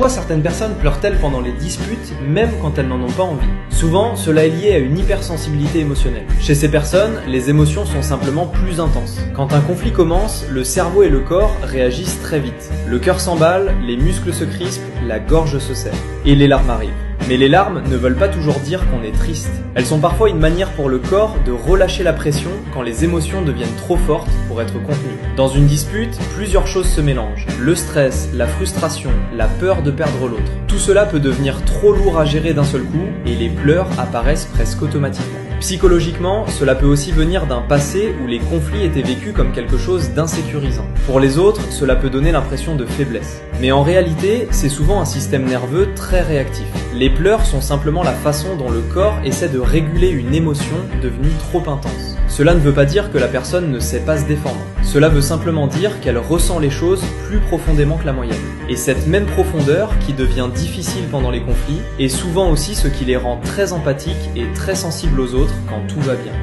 Pourquoi certaines personnes pleurent-elles pendant les disputes, même quand elles n'en ont pas envie? Souvent, cela est lié à une hypersensibilité émotionnelle. Chez ces personnes, les émotions sont simplement plus intenses. Quand un conflit commence, le cerveau et le corps réagissent très vite. Le cœur s'emballe, les muscles se crispent, la gorge se serre. Et les larmes arrivent. Mais les larmes ne veulent pas toujours dire qu'on est triste. Elles sont parfois une manière pour le corps de relâcher la pression quand les émotions deviennent trop fortes pour être contenues. Dans une dispute, plusieurs choses se mélangent. Le stress, la frustration, la peur de perdre l'autre. Tout cela peut devenir trop lourd à gérer d'un seul coup et les pleurs apparaissent presque automatiquement. Psychologiquement, cela peut aussi venir d'un passé où les conflits étaient vécus comme quelque chose d'insécurisant. Pour les autres, cela peut donner l'impression de faiblesse. Mais en réalité, c'est souvent un système nerveux très réactif. Les pleurs sont simplement la façon dont le corps essaie de réguler une émotion devenue trop intense. Cela ne veut pas dire que la personne ne sait pas se défendre. Cela veut simplement dire qu'elle ressent les choses plus profondément que la moyenne. Et cette même profondeur, qui devient difficile pendant les conflits, est souvent aussi ce qui les rend très empathiques et très sensibles aux autres quand tout va bien.